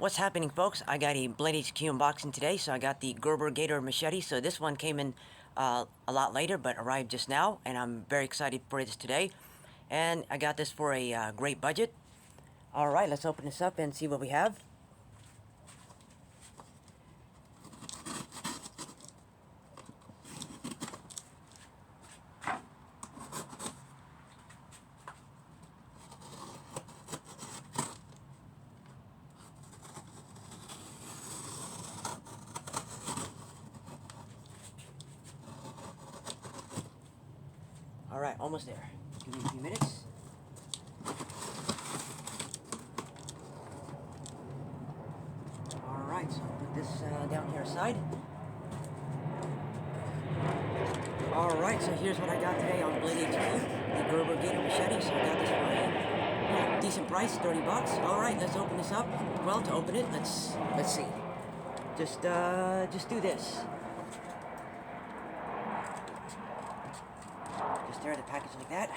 What's happening, folks? I got a Bladehq unboxing today, so I got the Gerber Gator Machete. So this one came in a lot later, but arrived just now, and I'm very excited for this today. And I got this for a great budget. Alright, let's open this up and see what we have. Alright, almost there. Give me a few minutes. Alright, so I'll put this down here aside. Alright, so here's what I got today on Bladehq, the Gerber Gator Machete. So I got this for a decent price, 30 bucks. Alright, let's open this up. Well, to open it, let's see. Just do this. Just tear the package like that.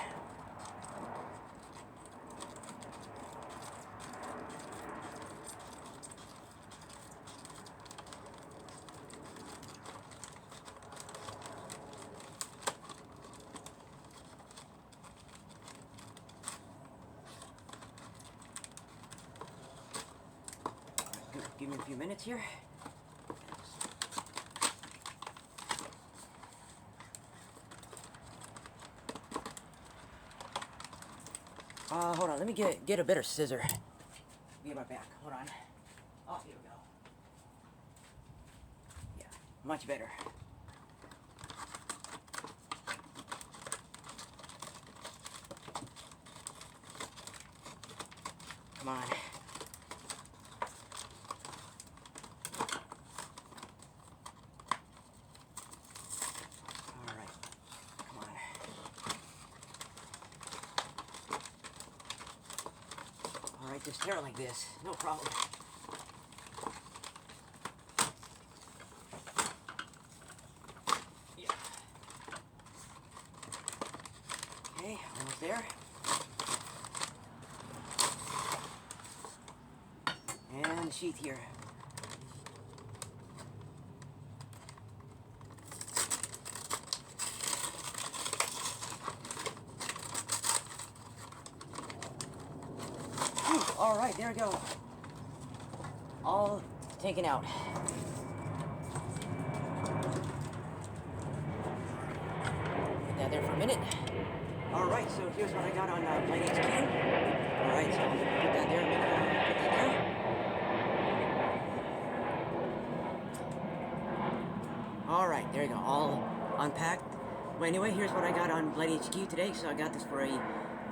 Give me a few minutes here. Hold on, let me get a better scissor. Be right back. Hold on. Oh, here we go. Yeah, much better. Come on. Alright, just tear it like this. No problem. Yeah. Okay, almost there. And the sheath here. Alright, there we go. All taken out. Put that there for a minute. Alright, so here's what I got on Bladehq. Alright, so put that there, put that there. Alright, there you go, all unpacked. Well, anyway, here's what I got on Bladehq today. So I got this for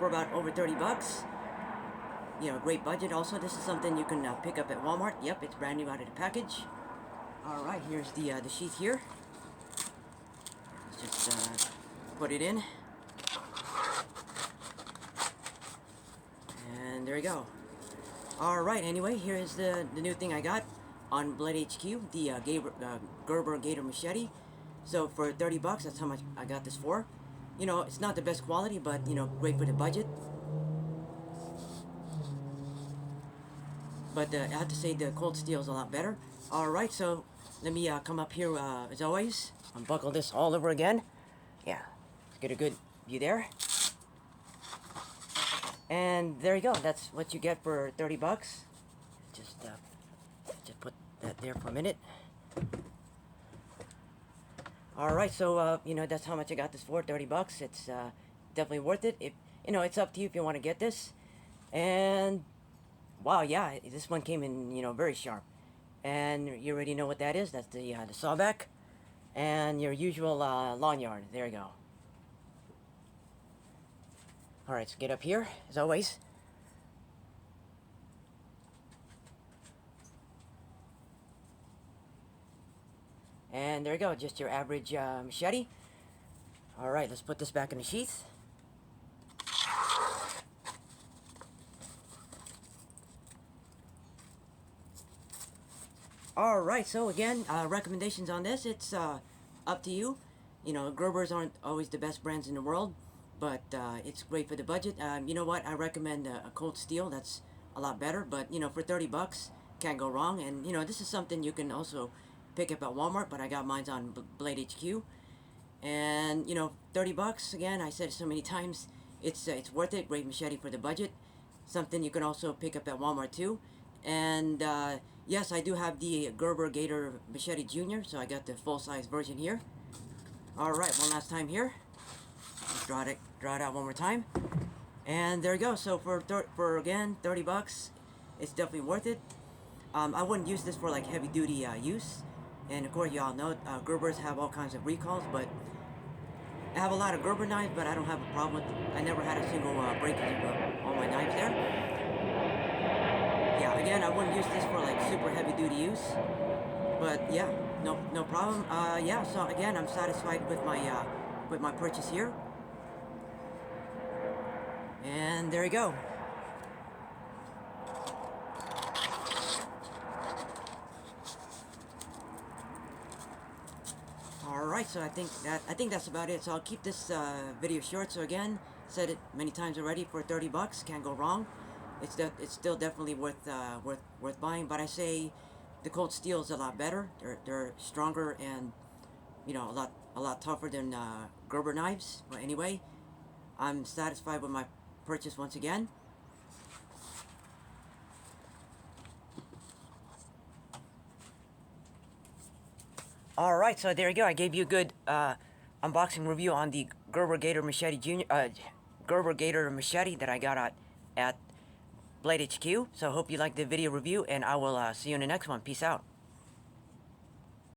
about over 30 bucks. You know, great budget. Also, this is something you can pick up at Walmart. Yep, it's brand new out of the package. Alright, here's the sheath here. Let's just put it in. And there you go. Alright, anyway, here is the new thing I got on Bladehq, the Gerber Gator Machete. So for 30 bucks, that's how much I got this for. You know, it's not the best quality, but, you know, great for the budget. But I have to say the cold steel is a lot better. Alright, so let me come up here as always. Unbuckle this all over again. Yeah, let's get a good view there. And there you go. That's what you get for 30 bucks. Just put that there for a minute. Alright, so you know, that's how much I got this for, 30 bucks. It's definitely worth it. You know, it's up to you if you want to get this. And wow, yeah, this one came in, you know, very sharp. And you already know what that is. That's the sawback. And your usual lawn yard. There you go. Alright, so get up here, as always. And there you go, just your average machete. Alright, let's put this back in the sheath. Alright, so again, recommendations on this, it's up to you. You know, Gerbers aren't always the best brands in the world, but it's great for the budget. You know what, I recommend a cold steel, that's a lot better, but you know, for 30 bucks, can't go wrong. And you know, this is something you can also pick up at Walmart, but I got mine on Bladehq. And you know, 30 bucks, again, I said it so many times, it's worth it. Great machete for the budget. Something you can also pick up at Walmart too. And yes, I do have the Gerber Gator Machete Junior, so I got the full-size version here. Alright, one last time here. Just draw it out one more time. And there you go. So for again, 30 bucks, it's definitely worth it. I wouldn't use this for like heavy duty use. And of course, y'all know Gerbers have all kinds of recalls, but I have a lot of Gerber knives, but I don't have a problem with. I never had a single breakage of all my knives there. Yeah, again, I wouldn't use this for like super heavy duty use, but yeah, no problem. Yeah, so again, I'm satisfied with my purchase here, and there you go. Alright, so I think that's about it. So I'll keep this video short. So again, said it many times already, for 30 bucks, can't go wrong. It's still definitely worth buying. But I say the cold steel is a lot better. They're stronger and, you know, a lot tougher than Gerber knives. But anyway, I'm satisfied with my purchase once again. Alright, so there you go. I gave you a good unboxing review on the Gerber Gator Machete Gerber Gator Machete that I got at Bladehq. So I hope you liked the video review, and I will see you in the next one. Peace out.